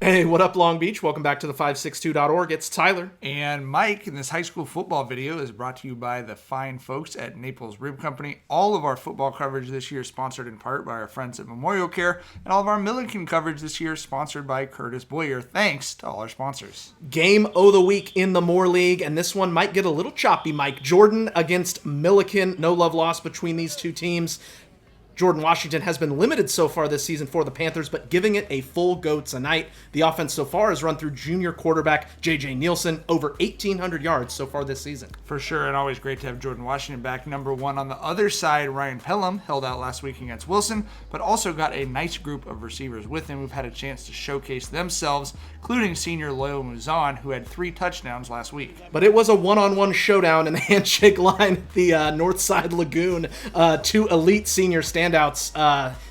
Hey, what up, Long Beach? Welcome back to the 562.org. It's Tyler. And Mike, and this high school football video is brought to you by the fine folks at Naples Rib Company. All of our football coverage this year is sponsored in part by our friends at Memorial Care, and all of our Millikan coverage this year is sponsored by Curtis Boyer. Thanks to all our sponsors. Game of the week in the Moore League, and this one might get a little choppy, Mike. Jordan against Millikan. No love lost between these two teams. Jordan Washington has been limited so far this season for the Panthers, but giving it a full go tonight. The offense so far has run through junior quarterback J.J. Nielsen, over 1,800 yards so far this season. For sure, and always great to have Jordan Washington back. Number one on the other side, Ryan Pelham held out last week against Wilson, but also got a nice group of receivers with him who've had a chance to showcase themselves, including senior Loyo Muzan, who had 3 touchdowns last week. But it was a one-on-one showdown in the handshake line at the Northside Lagoon. Two elite senior standouts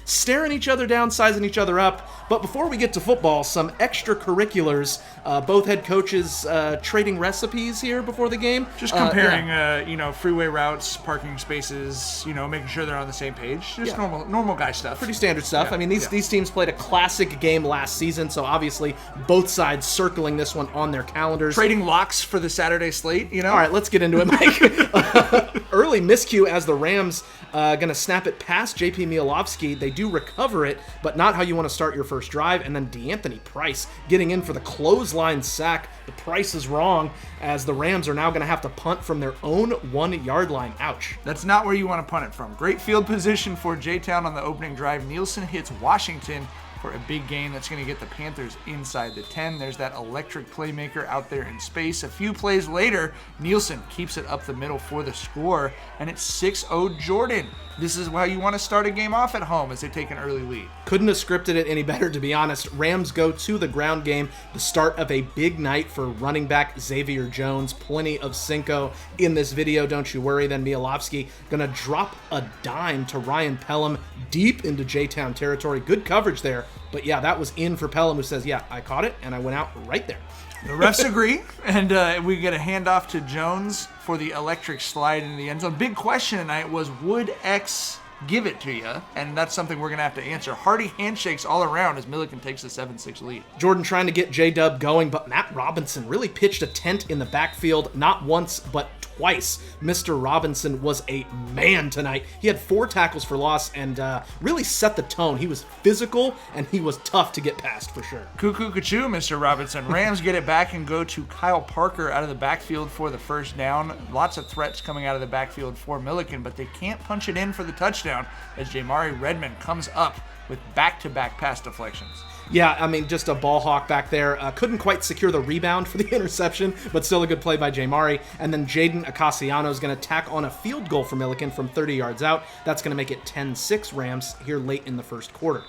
staring each other down, sizing each other up. But before we get to football, some extracurriculars. Both head coaches trading recipes here before the game. Just comparing, freeway routes, parking spaces, making sure they're on the same page. Just normal guy stuff. Pretty standard stuff. I mean, these teams played a classic game last season, so obviously both sides circling this one on their calendars. Trading locks for the Saturday slate, All right, let's get into it, Mike. Early miscue as the Rams going to snap it past J.P. Mielowski. They do recover it, but not how you want to start your first drive. And then DeAnthony Price getting in for the clothesline sack. The price is wrong as the Rams are now going to have to punt from their own 1-yard line. Ouch. That's not where you want to punt it from. Great field position for J-Town on the opening drive. Nielsen hits Washington for a big gain that's going to get the Panthers inside the 10. There's that electric playmaker out there in space. A few plays later, Nielsen keeps it up the middle for the score, and it's 6-0 Jordan. This is how you want to start a game off at home as they take an early lead. Couldn't have scripted it any better, to be honest. Rams go to the ground game, the start of a big night for running back Xavier Jones. Plenty of Cinco in this video, don't you worry. Then Mielowski going to drop a dime to Ryan Pelham deep into J-Town territory. Good coverage there. But yeah, that was in for Pelham, who says, yeah, I caught it, and I went out right there. The refs agree, and we get a handoff to Jones for the electric slide into the end zone. Big question tonight was, would X give it to you? And that's something we're going to have to answer. Hearty handshakes all around as Millikan takes a 7-6 lead. Jordan trying to get J-Dub going, but Matt Robinson really pitched a tent in the backfield, not once, but twice. Mr. Robinson was a man tonight. He had 4 tackles for loss and really set the tone. He was physical and he was tough to get past for sure. Cuckoo Cachoo, Mr. Robinson. Rams get it back and go to Kyle Parker out of the backfield for the first down. Lots of threats coming out of the backfield for Millikan, but they can't punch it in for the touchdown as Jamari Redmond comes up with back-to-back pass deflections. Yeah, I mean, just a ball hawk back there. Couldn't quite secure the rebound for the interception, but still a good play by Jamari. And then Jaden Acasiano is going to tack on a field goal for Millikan from 30 yards out. That's going to make it 10-6 Rams here late in the first quarter.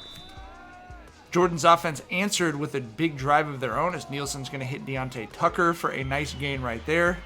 Jordan's offense answered with a big drive of their own as Nielsen's going to hit Deontay Tucker for a nice gain right there.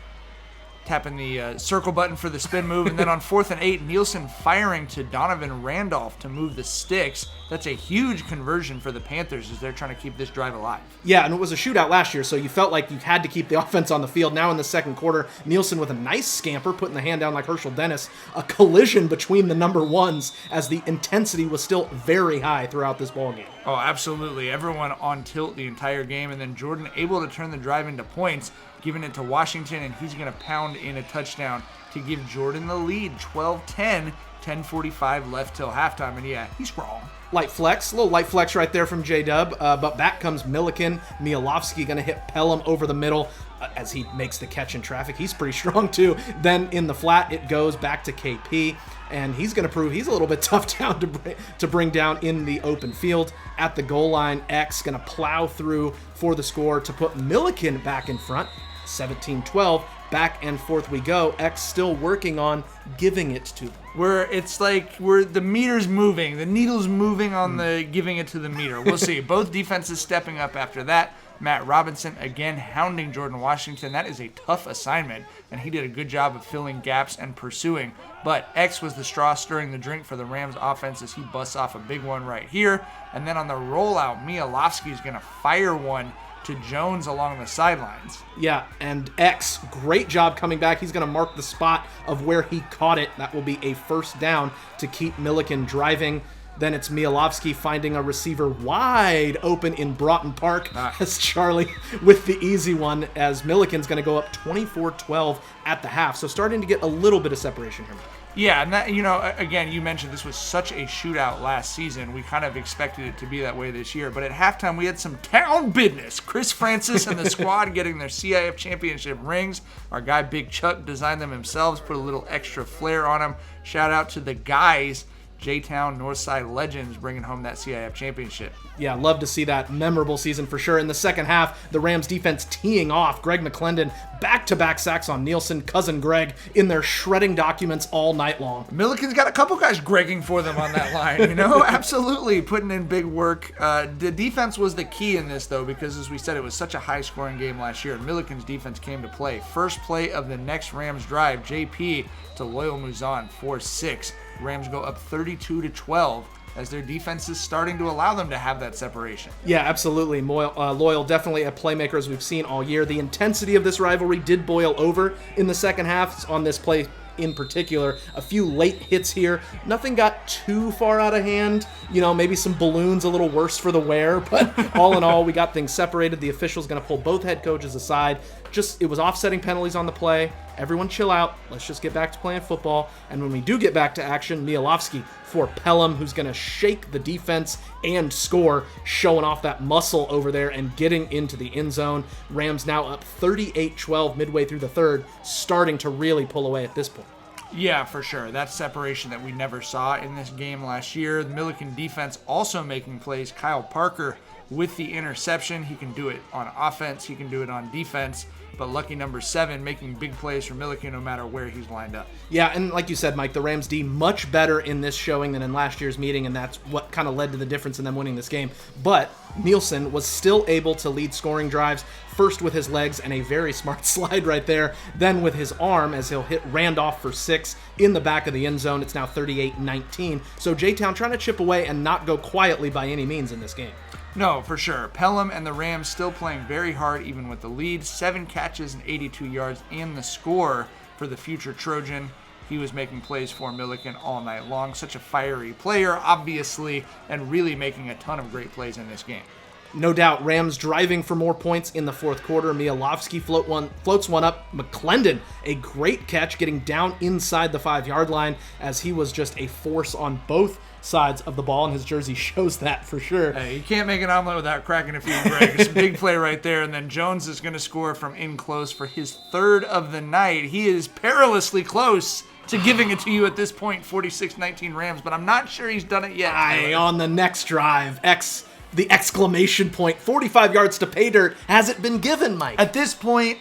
Tapping the circle button for the spin move, and then on 4th and 8, Nielsen firing to Donovan Randolph to move the sticks. That's a huge conversion for the Panthers as they're trying to keep this drive alive. Yeah, and it was a shootout last year, so you felt like you had to keep the offense on the field. Now in the second quarter, Nielsen with a nice scamper, putting the hand down like Herschel Dennis. A collision between the number ones as the intensity was still very high throughout this ballgame. Oh, absolutely. Everyone on tilt the entire game, and then Jordan able to turn the drive into points, giving it to Washington, and he's going to pound in a touchdown to give Jordan the lead. 12-10, 10:45 left till halftime, and yeah, he's wrong. Light flex, a little light flex right there from J-Dub, but back comes Millikan. Mielowski going to hit Pelham over the middle as he makes the catch in traffic. He's pretty strong too. Then in the flat, it goes back to KP, and he's going to prove he's a little bit tough down to bring down in the open field. At the goal line, X going to plow through for the score to put Millikan back in front. 17-12, back and forth we go. X still working on giving it to them. It's like the meter's moving. The needle's moving on the giving it to the meter. We'll see. Both defenses stepping up after that. Matt Robinson again hounding Jordan Washington. That is a tough assignment, and he did a good job of filling gaps and pursuing. But X was the straw stirring the drink for the Rams offense as he busts off a big one right here. And then on the rollout, Mielowski is going to fire one to Jones along the sidelines. Yeah, and X, great job coming back. He's going to mark the spot of where he caught it. That will be a first down to keep Millikan driving. Then it's Mielowski finding a receiver wide open in Broughton Park as Charlie with the easy one, as Millikan's going to go up 24-12 at the half. So starting to get a little bit of separation here. Yeah, and that, again, you mentioned this was such a shootout last season. We kind of expected it to be that way this year. But at halftime, we had some town business. Chris Francis and the squad getting their CIF championship rings. Our guy Big Chuck designed them himself, put a little extra flair on them. Shout out to the guys, J-Town Northside Legends, bringing home that CIF championship. Yeah, love to see that memorable season for sure. In the second half, the Rams defense teeing off. Greg McClendon, back-to-back sacks on Nielsen, cousin Greg, in their shredding documents all night long. Millikan's got a couple guys gregging for them on that line, Absolutely, putting in big work. The defense was the key in this, though, because as we said, it was such a high-scoring game last year. Millikan's defense came to play. First play of the next Rams drive, JP to Loyal Muzan, 4-6. Rams go up 32-12 as their defense is starting to allow them to have that separation. Yeah, absolutely. Loyal, definitely a playmaker as we've seen all year. The intensity of this rivalry did boil over in the second half on this play in particular. A few late hits here. Nothing got too far out of hand. Maybe some balloons a little worse for the wear, but all in all, we got things separated. The official's going to pull both head coaches aside. It was offsetting penalties on the play. Everyone chill out. Let's just get back to playing football. And when we do get back to action, Mielowski for Pelham, who's going to shake the defense and score, showing off that muscle over there and getting into the end zone. Rams now up 38-12 midway through the third, starting to really pull away at this point. Yeah, for sure. That's separation that we never saw in this game last year. The Millikan defense also making plays. Kyle Parker with the interception. He can do it on offense. He can do it on defense. But lucky number 7 making big plays for Millikan no matter where he's lined up. Yeah, and like you said, Mike, the Rams D much better in this showing than in last year's meeting, and that's what kind of led to the difference in them winning this game. But Nielsen was still able to lead scoring drives, first with his legs and a very smart slide right there, then with his arm as he'll hit Randolph for 6 in the back of the end zone. It's now 38-19. So J-Town trying to chip away and not go quietly by any means in this game. No, for sure. Pelham and the Rams still playing very hard even with the lead. 7 catches and 82 yards and the score for the future Trojan. He was making plays for Millikan all night long. Such a fiery player, obviously, and really making a ton of great plays in this game. No doubt, Rams driving for more points in the fourth quarter. Mielowski floats one up. McClendon, a great catch, getting down inside the 5-yard line as he was just a force on both sides of the ball, and his jersey shows that for sure. Hey, you can't make an omelet without cracking a few eggs. Big play right there, and then Jones is going to score from in close for his 3rd of the night. He is perilously close to giving it to you at this point, 46-19 Rams, but I'm not sure he's done it yet. On the next drive, the exclamation point, 45 yards to pay dirt. Has it been given, Mike? At this point,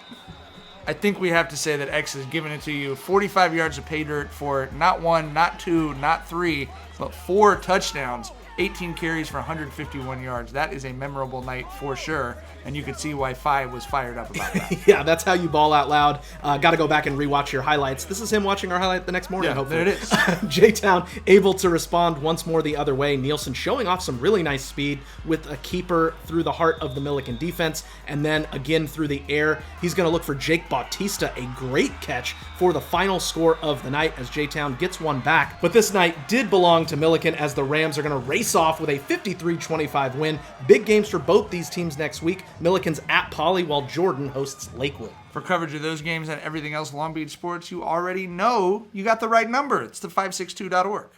I think we have to say that X has given it to you. 45 yards of pay dirt for not 1, not 2, not 3, but 4 touchdowns. 18 carries for 151 yards. That is a memorable night for sure, and you could see why Fi was fired up about that. Yeah, that's how you ball out loud. Got to go back and rewatch your highlights. This is him watching our highlight the next morning, Yeah, hopefully. there it is. J-Town able to respond once more the other way. Nielsen showing off some really nice speed with a keeper through the heart of the Millikan defense, and then again through the air. He's going to look for Jake Bautista, a great catch for the final score of the night as J-Town gets one back. But this night did belong to Millikan as the Rams are going to race off with a 53-25 win. Big games for both these teams next week. Millikan's at Poly while Jordan hosts Lakewood. For coverage of those games and everything else Long Beach sports, you already know you got the right number. It's the 562.org.